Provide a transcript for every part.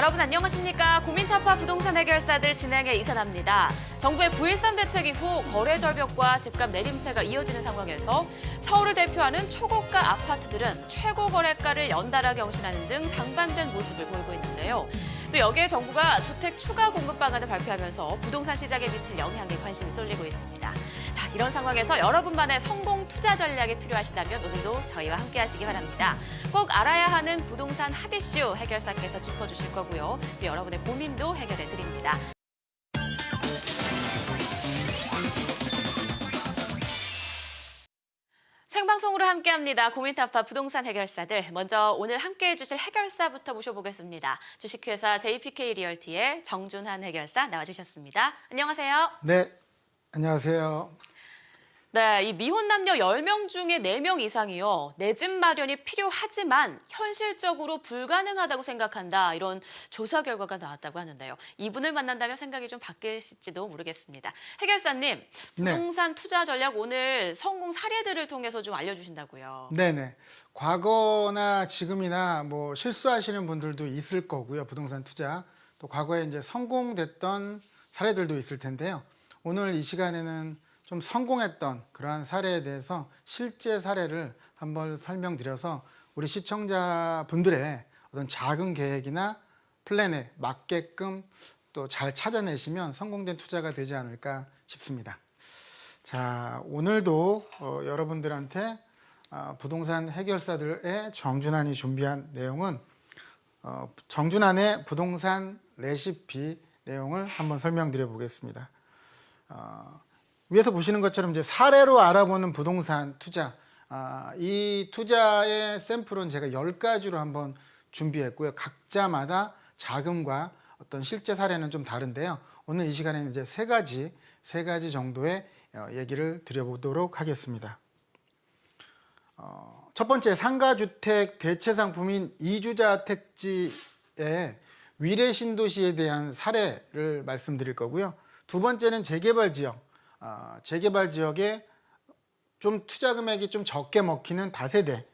여러분 안녕하십니까? 고민타파 부동산 해결사들 진행의 이선아입니다. 정부의 9.13 대책 이후 거래 절벽과 집값 내림세가 이어지는 상황에서 서울을 대표하는 초고가 아파트들은 최고 거래가를 연달아 경신하는 등 상반된 모습을 보이고 있는데요. 또 여기에 정부가 주택 추가 공급 방안을 발표하면서 부동산 시장에 미칠 영향에 관심이 쏠리고 있습니다. 자, 이런 상황에서 여러분만의 성공 투자 전략이 필요하시다면 오늘도 저희와 함께 하시기 바랍니다. 꼭 알아야 하는 부동산 핫 이슈 해결사께서 짚어주실 거고요. 또 여러분의 고민도 해결해 드립니다. 생방송으로 함께합니다. 고민타파 부동산 해결사들. 먼저 오늘 함께해 주실 해결사부터 모셔보겠습니다. 주식회사 JPK 리얼티의 정준한 해결사 나와주셨습니다. 안녕하세요. 네, 안녕하세요. 네, 이 미혼 남녀 10명 중에 4명 이상이요. 내 집 마련이 필요하지만 현실적으로 불가능하다고 생각한다. 이런 조사 결과가 나왔다고 하는데요. 이분을 만난다면 생각이 좀 바뀔지도 모르겠습니다. 해결사님, 부동산 투자 전략 오늘 성공 사례들을 통해서 좀 알려주신다고요. 네네. 과거나 지금이나 뭐 실수하시는 분들도 있을 거고요. 부동산 투자. 또 과거에 이제 성공됐던 사례들도 있을 텐데요. 오늘 이 시간에는 좀 성공했던 그러한 사례에 대해서 실제 사례를 한번 설명드려서 우리 시청자분들의 어떤 작은 계획이나 플랜에 맞게끔 또 잘 찾아내시면 성공된 투자가 되지 않을까 싶습니다. 자, 오늘도 여러분들한테 부동산 해결사들의 정준환이 준비한 내용은 정준환의 부동산 레시피 내용을 한번 설명드려 보겠습니다. 위에서 보시는 것처럼 이제 사례로 알아보는 부동산 투자, 이 투자의 샘플은 제가 10가지로 한번 준비했고요. 각자마다 자금과 어떤 실제 사례는 좀 다른데요. 오늘 이 시간에는 이제 세 가지 정도의 얘기를 드려보도록 하겠습니다. 첫 번째, 상가주택 대체 상품인 이주자 택지의 위례 신도시에 대한 사례를 말씀드릴 거고요. 두 번째는 재개발 지역. 재개발 지역에 좀 투자 금액이 좀 적게 먹히는 다세대,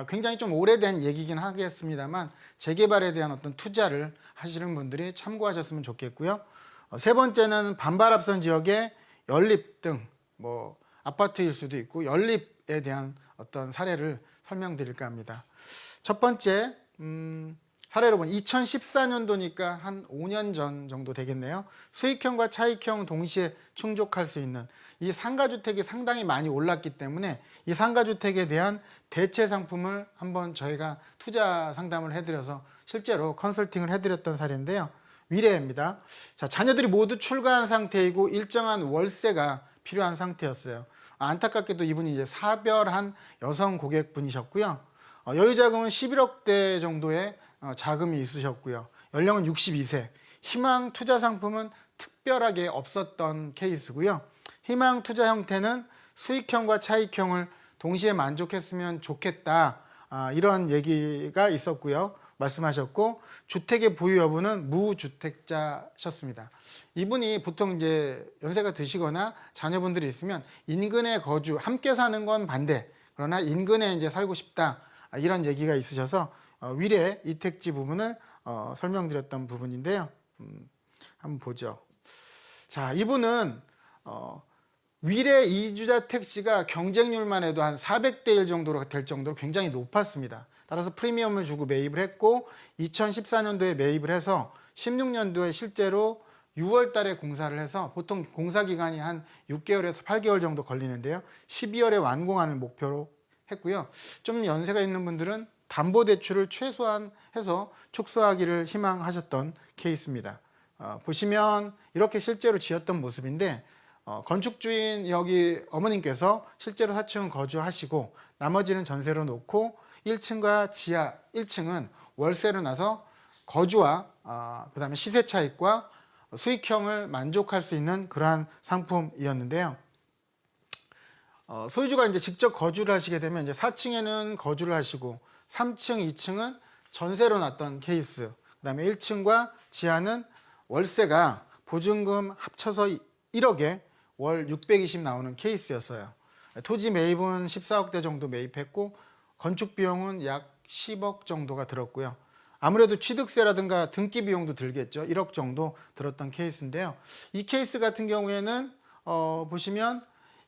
굉장히 좀 오래된 얘기긴 하겠습니다만 재개발에 대한 어떤 투자를 하시는 분들이 참고하셨으면 좋겠고요. 세 번째는 반발 앞선 지역의 연립 등 뭐 아파트일 수도 있고 연립에 대한 어떤 사례를 설명드릴까 합니다. 첫 번째 사례로 보면 2014년도니까 한 5년 전 정도 되겠네요. 수익형과 차익형 동시에 충족할 수 있는 이 상가주택이 상당히 많이 올랐기 때문에 이 상가주택에 대한 대체 상품을 한번 저희가 투자 상담을 해드려서 실제로 컨설팅을 해드렸던 사례인데요. 위례입니다. 자, 자녀들이 모두 출가한 상태이고 일정한 월세가 필요한 상태였어요. 안타깝게도 이분이 이제 사별한 여성 고객분이셨고요. 여유자금은 11억대 정도의 자금이 있으셨고요. 연령은 62세. 희망 투자 상품은 특별하게 없었던 케이스고요. 희망 투자 형태는 수익형과 차익형을 동시에 만족했으면 좋겠다. 이런 얘기가 있었고요. 말씀하셨고, 주택의 보유 여부는 무주택자셨습니다. 이분이 보통 이제 연세가 드시거나 자녀분들이 있으면 인근에 거주, 함께 사는 건 반대. 그러나 인근에 이제 살고 싶다. 이런 얘기가 있으셔서 위례 이택지 부분을 설명드렸던 부분인데요. 한번 보죠. 자, 이분은 위례 이주자 택지가 경쟁률만 해도 한 400대 1 정도로 될 정도로 굉장히 높았습니다. 따라서 프리미엄을 주고 매입을 했고 2014년도에 매입을 해서 16년도에 실제로 6월 달에 공사를 해서 보통 공사 기간이 한 6개월에서 8개월 정도 걸리는데요. 12월에 완공안을 목표로 했고요. 좀 연세가 있는 분들은 담보대출을 최소한 해서 축소하기를 희망하셨던 케이스입니다. 보시면 이렇게 실제로 지었던 모습인데 건축주인 여기 어머님께서 실제로 4층은 거주하시고 나머지는 전세로 놓고 1층과 지하 1층은 월세로 나서 거주와 그다음에 시세 차익과 수익형을 만족할 수 있는 그러한 상품이었는데요. 소유주가 이제 직접 거주를 하시게 되면 이제 4층에는 거주를 하시고 3층, 2층은 전세로 놨던 케이스. 그다음에 1층과 지하는 월세가 보증금 합쳐서 1억에 월 620 나오는 케이스였어요. 토지 매입은 14억대 정도 매입했고 건축 비용은 약 10억 정도가 들었고요. 아무래도 취득세라든가 등기 비용도 들겠죠. 1억 정도 들었던 케이스인데요. 이 케이스 같은 경우에는 보시면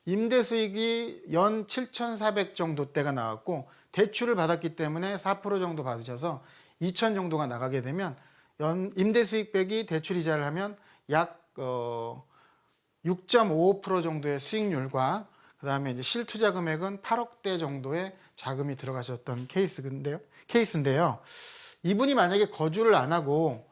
임대 수익이 연 7,400 정도대가 나왔고 대출을 받았기 때문에 4% 정도 받으셔서 2,000 정도가 나가게 되면 연 임대 수익 빼기 대출 이자를 하면 약 6.55% 정도의 수익률과 그다음에 이제 실투자 금액은 8억대 정도의 자금이 들어가셨던 케이스인데요. 이분이 만약에 거주를 안 하고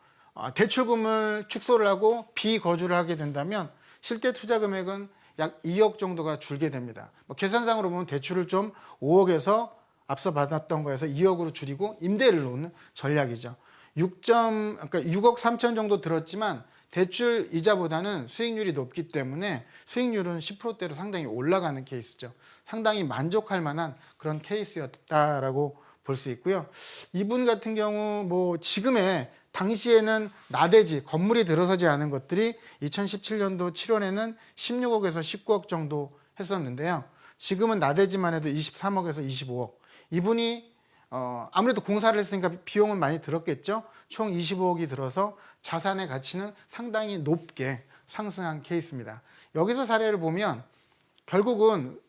대출금을 축소를 하고 비거주를 하게 된다면 실제 투자 금액은 약 2억 정도가 줄게 됩니다. 계산상으로 보면 대출을 좀 5억에서 앞서 받았던 거에서 2억으로 줄이고 임대를 놓는 전략이죠. 그러니까 6억 3천 정도 들었지만 대출 이자보다는 수익률이 높기 때문에 수익률은 10%대로 상당히 올라가는 케이스죠. 상당히 만족할 만한 그런 케이스였다라고 볼 수 있고요. 이분 같은 경우 뭐 지금의 당시에는 나대지 건물이 들어서지 않은 것들이 2017년도 7월에는 16억에서 19억 정도 했었는데요. 지금은 나대지만 해도 23억에서 25억. 이분이 아무래도 공사를 했으니까 비용은 많이 들었겠죠. 총 25억이 들어서 자산의 가치는 상당히 높게 상승한 케이스입니다. 여기서 사례를 보면 결국은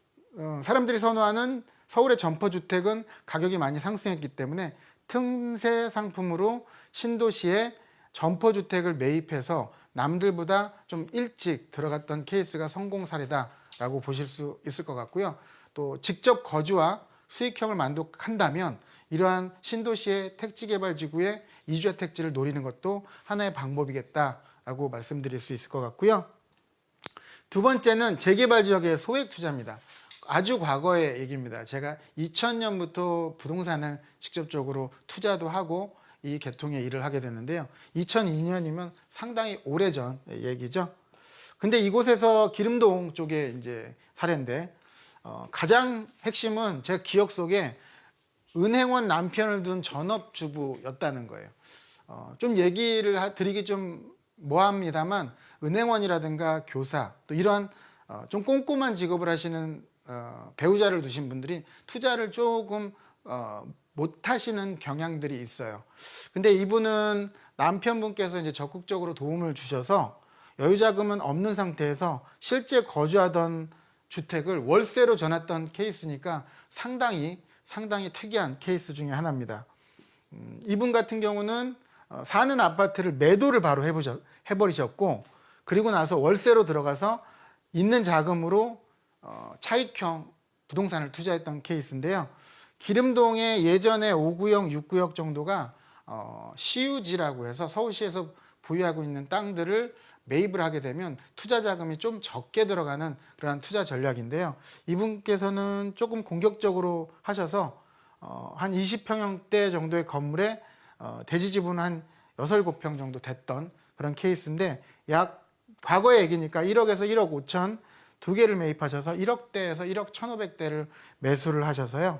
사람들이 선호하는 서울의 점포주택은 가격이 많이 상승했기 때문에 틈새 상품으로 신도시에 점포주택을 매입해서 남들보다 좀 일찍 들어갔던 케이스가 성공 사례다라고 보실 수 있을 것 같고요. 또 직접 거주와 수익형을 만족한다면 이러한 신도시의 택지개발지구의 이주자 택지를 노리는 것도 하나의 방법이겠다라고 말씀드릴 수 있을 것 같고요. 두 번째는 재개발 지역의 소액 투자입니다. 아주 과거의 얘기입니다. 제가 2000년부터 부동산을 직접적으로 투자도 하고 이 계통의 일을 하게 됐는데요. 2002년이면 상당히 오래전 얘기죠. 근데 이곳에서 기름동 쪽에 이제 사례인데 가장 핵심은 제 기억 속에 은행원 남편을 둔 전업주부였다는 거예요. 좀 얘기를 드리기 좀 뭐합니다만 은행원이라든가 교사 또 이러한 좀 꼼꼼한 직업을 하시는 배우자를 두신 분들이 투자를 조금 못 하시는 경향들이 있어요. 근데 이분은 남편분께서 이제 적극적으로 도움을 주셔서 여유자금은 없는 상태에서 실제 거주하던 주택을 월세로 전했던 케이스니까 상당히 특이한 케이스 중에 하나입니다. 이분 같은 경우는 사는 아파트를 매도를 바로 해버리셨고 그리고 나서 월세로 들어가서 있는 자금으로 차익형 부동산을 투자했던 케이스인데요. 기름동의 예전에 5구역, 6구역 정도가 시유지라고 해서 서울시에서 보유하고 있는 땅들을 매입을 하게 되면 투자 자금이 좀 적게 들어가는 그런 투자 전략인데요. 이분께서는 조금 공격적으로 하셔서 한 20평형대 정도의 건물에 대지 지분 한 6, 7평 정도 됐던 그런 케이스인데 약 과거의 얘기니까 1억에서 1억 5천 두 개를 매입하셔서 1억대에서 1억 1,500대를 매수를 하셔서요.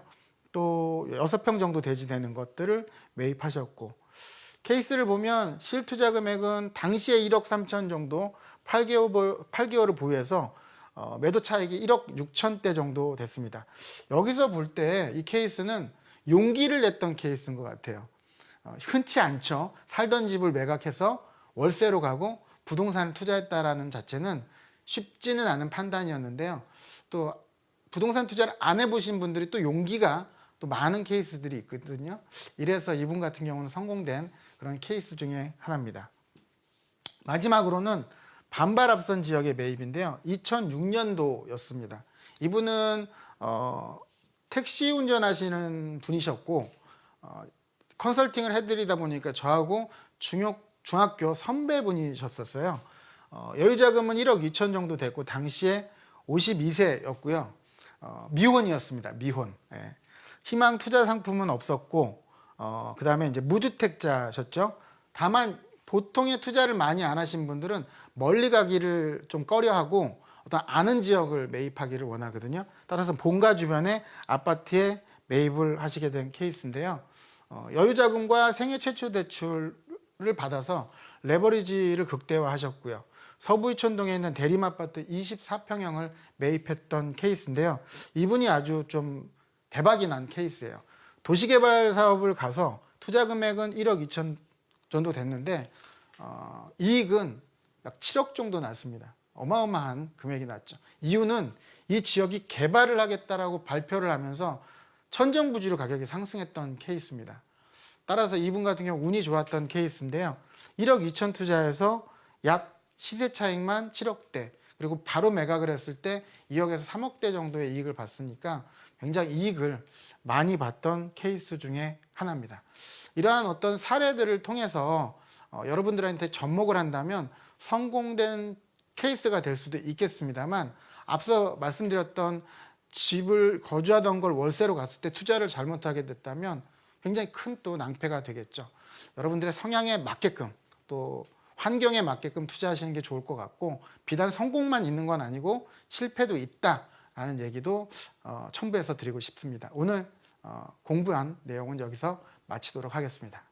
또 6평 정도 대지되는 것들을 매입하셨고 케이스를 보면 실투자 금액은 당시에 1억 3천 정도 8개월을 보유해서 매도 차익이 1억 6천대 정도 됐습니다. 여기서 볼 때 이 케이스는 용기를 냈던 케이스인 것 같아요. 흔치 않죠. 살던 집을 매각해서 월세로 가고 부동산을 투자했다라는 자체는 쉽지는 않은 판단이었는데요. 또 부동산 투자를 안 해보신 분들이 또 용기가 또 많은 케이스들이 있거든요. 이래서 이분 같은 경우는 성공된 그런 케이스 중에 하나입니다. 마지막으로는 반발 앞선 지역의 매입인데요. 2006년도였습니다. 이분은 택시 운전하시는 분이셨고 컨설팅을 해드리다 보니까 저하고 중학교 선배분이셨었어요. 여유자금은 1억 2천 정도 됐고 당시에 52세였고요. 미혼이었습니다. 미혼. 예. 희망 투자 상품은 없었고 그 다음에 이제 무주택자셨죠. 다만 보통의 투자를 많이 안 하신 분들은 멀리 가기를 좀 꺼려하고 어떤 아는 지역을 매입하기를 원하거든요. 따라서 본가 주변의 아파트에 매입을 하시게 된 케이스인데요. 여유자금과 생애 최초 대출을 받아서 레버리지를 극대화하셨고요. 서부 이촌동에 있는 대림아파트 24평형을 매입했던 케이스인데요. 이분이 아주 좀 대박이 난 케이스예요. 도시개발 사업을 가서 투자 금액은 1억 2천 정도 됐는데 이익은 약 7억 정도 났습니다. 어마어마한 금액이 났죠. 이유는 이 지역이 개발을 하겠다라고 발표를 하면서 천정부지로 가격이 상승했던 케이스입니다. 따라서 이분 같은 경우 운이 좋았던 케이스인데요. 1억 2천 투자해서 약 시세 차익만 7억대, 그리고 바로 매각을 했을 때 2억에서 3억대 정도의 이익을 봤으니까 굉장히 이익을 많이 봤던 케이스 중에 하나입니다. 이러한 어떤 사례들을 통해서 여러분들한테 접목을 한다면 성공된 케이스가 될 수도 있겠습니다만, 앞서 말씀드렸던 집을 거주하던 걸 월세로 갔을 때 투자를 잘못하게 됐다면 굉장히 큰 또 낭패가 되겠죠. 여러분들의 성향에 맞게끔 또 환경에 맞게끔 투자하시는 게 좋을 것 같고, 비단 성공만 있는 건 아니고 실패도 있다라는 얘기도 첨부해서 드리고 싶습니다. 오늘 공부한 내용은 여기서 마치도록 하겠습니다.